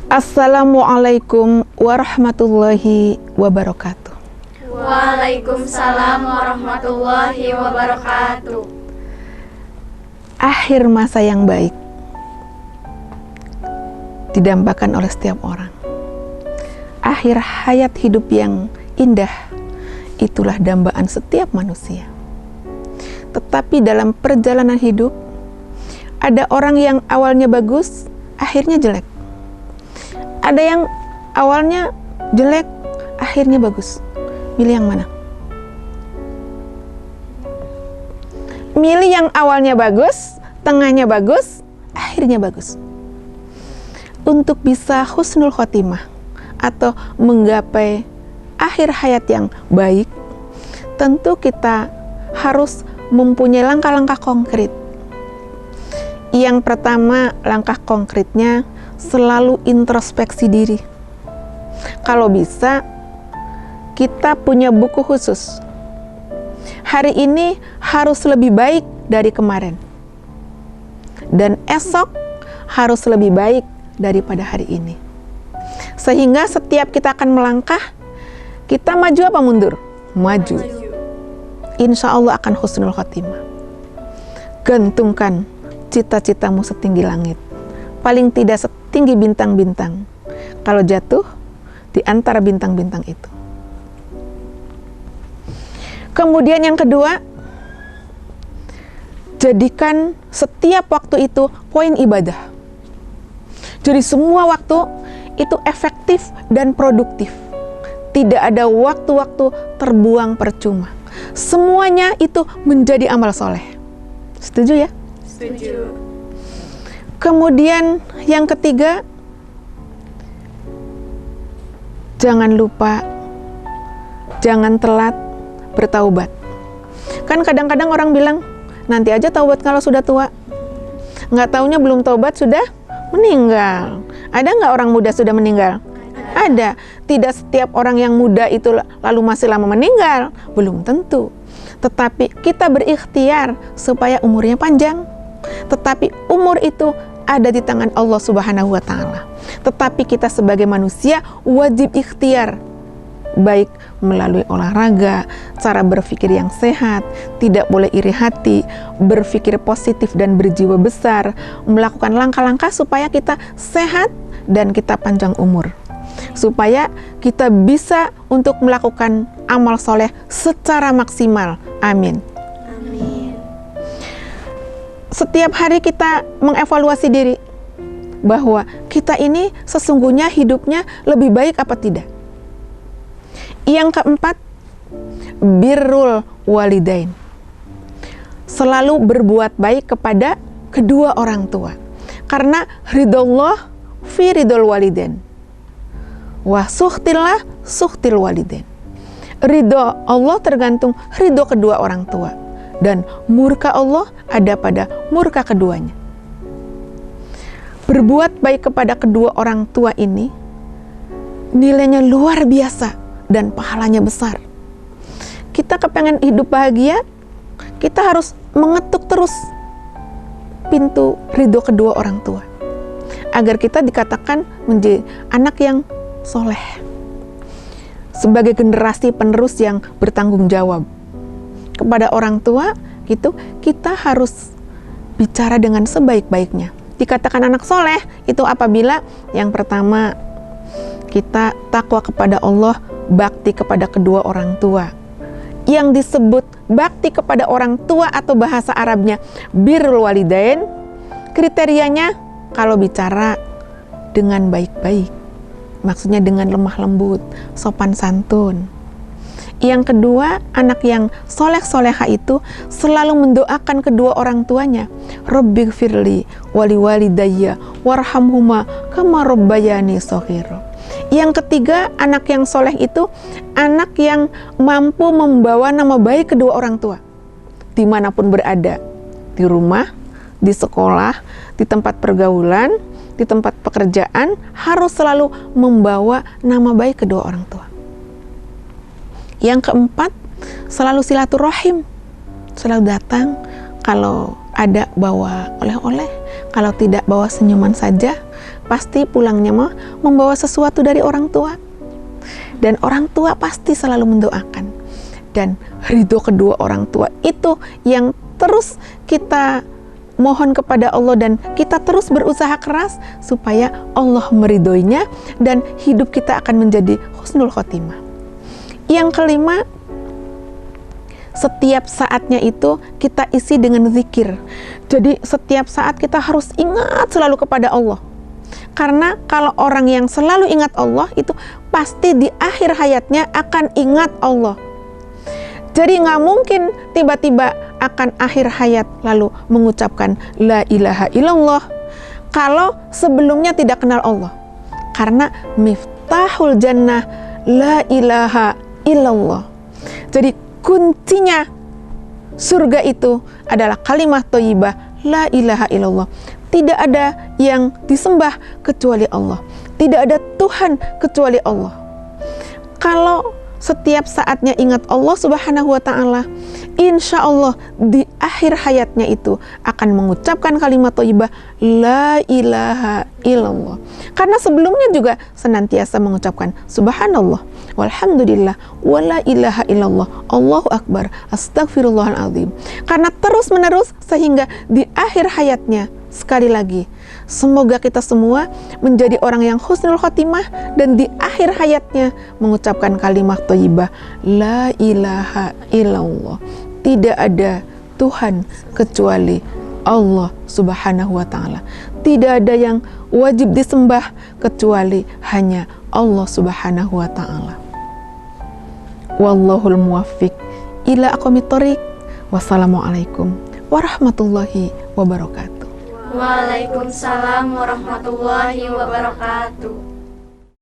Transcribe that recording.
Assalamualaikum warahmatullahi wabarakatuh. Waalaikumsalam warahmatullahi wabarakatuh. Akhir masa yang baik didambakan oleh setiap orang. Akhir hayat hidup yang indah itulah dambaan setiap manusia. Tetapi dalam perjalanan hidup ada orang yang awalnya bagus, akhirnya jelek. Ada yang awalnya jelek, akhirnya bagus. Milih yang mana? Milih yang awalnya bagus, tengahnya bagus, akhirnya bagus. Untuk bisa husnul khotimah atau menggapai akhir hayat yang baik, tentu kita harus mempunyai langkah-langkah konkret. Yang pertama, langkah konkretnya selalu introspeksi diri. Kalau bisa, kita punya buku khusus. Hari ini harus lebih baik dari kemarin. Dan esok harus lebih baik daripada hari ini. Sehingga setiap kita akan melangkah, kita maju apa mundur? Maju. Insya Allah akan husnul khotimah. Gantungkan cita-citamu setinggi langit. Paling tidak setinggi bintang-bintang. Kalau jatuh, di antara bintang-bintang itu. Kemudian yang kedua, jadikan setiap waktu itu poin ibadah. Jadi semua waktu itu efektif dan produktif. Tidak ada waktu-waktu terbuang percuma. Semuanya itu menjadi amal soleh. Setuju ya? Setuju. Kemudian yang ketiga, jangan lupa, jangan telat bertaubat. Kan kadang-kadang orang bilang, nanti aja taubat kalau sudah tua. Nggak taunya belum taubat sudah meninggal. Ada nggak orang muda sudah meninggal? Ada. Tidak setiap orang yang muda itu lalu masih lama meninggal. Belum tentu. Tetapi kita berikhtiar supaya umurnya panjang. Tetapi umur itu ada di tangan Allah Subhanahu wa Ta'ala. Tetapi kita sebagai manusia wajib ikhtiar, baik melalui olahraga, cara berpikir yang sehat, tidak boleh iri hati, berpikir positif dan berjiwa besar, melakukan langkah-langkah supaya kita sehat dan kita panjang umur, supaya kita bisa untuk melakukan amal soleh secara maksimal. Amin. Amin. Setiap hari kita mengevaluasi diri bahwa kita ini sesungguhnya hidupnya lebih baik apa tidak. Yang keempat, birrul walidain. Selalu berbuat baik kepada kedua orang tua. Karena ridhollah fi ridhol walidain. Wa suhtillah suhtil walidain. Ridho Allah tergantung ridho kedua orang tua. Dan murka Allah ada pada murka keduanya. Berbuat baik kepada kedua orang tua ini nilainya luar biasa dan pahalanya besar. Kita kepengen hidup bahagia, kita harus mengetuk terus pintu ridho kedua orang tua agar kita dikatakan menjadi anak yang soleh, sebagai generasi penerus yang bertanggung jawab kepada orang tua. Gitu kita harus bicara dengan sebaik-baiknya. Dikatakan anak soleh itu apabila yang pertama kita takwa kepada Allah, bakti kepada kedua orang tua. Yang disebut bakti kepada orang tua atau bahasa Arabnya birrul walidain, kriterianya kalau bicara dengan baik-baik, maksudnya dengan lemah lembut, sopan santun. Yang kedua, anak yang soleh-soleha itu selalu mendoakan kedua orang tuanya. Rabbighfirli wali walidayya warhamhuma kama rabbayani shaghira. Yang ketiga, anak yang soleh itu anak yang mampu membawa nama baik kedua orang tua dimanapun berada, di rumah, di sekolah, di tempat pergaulan, di tempat pekerjaan, harus selalu membawa nama baik kedua orang tua. Yang keempat, selalu silaturahim, selalu datang, kalau ada bawa oleh-oleh, kalau tidak bawa senyuman saja, pasti pulangnya mah membawa sesuatu dari orang tua. Dan orang tua pasti selalu mendoakan. Dan ridho kedua orang tua itu yang terus kita mohon kepada Allah, dan kita terus berusaha keras supaya Allah meridhoinya dan hidup kita akan menjadi husnul khotimah. Yang kelima, setiap saatnya itu kita isi dengan zikir. Jadi setiap saat kita harus ingat selalu kepada Allah. Karena kalau orang yang selalu ingat Allah itu pasti di akhir hayatnya akan ingat Allah. Jadi nggak mungkin tiba-tiba akan akhir hayat lalu mengucapkan la ilaha illallah kalau sebelumnya tidak kenal Allah. Karena miftahul jannah la ilaha illallah. Jadi kuncinya surga itu adalah kalimat thayyibah la ilaha illallah. Tidak ada yang disembah kecuali Allah. Tidak ada Tuhan kecuali Allah. Kalau setiap saatnya ingat Allah Subhanahu wa ta'ala, insya Allah di akhir hayatnya itu akan mengucapkan kalimat thayyibah la ilaha illallah. Karena sebelumnya juga senantiasa mengucapkan subhanallah, walhamdulillah, wala ilaha illallah, Allahu akbar, astagfirullahaladzim. Karena terus menerus sehingga di akhir hayatnya, sekali lagi, semoga kita semua menjadi orang yang husnul khotimah dan di akhir hayatnya mengucapkan kalimat thayyibah la ilaha illallah. Tidak ada Tuhan kecuali Allah Subhanahu wa ta'ala. Tidak ada yang wajib disembah kecuali hanya Allah Subhanahu wa ta'ala. Wallahul muwaffiq ila aqwamit thoriq. Wassalamualaikum warahmatullahi wabarakatuh. Waalaikumsalam warahmatullahi wabarakatuh.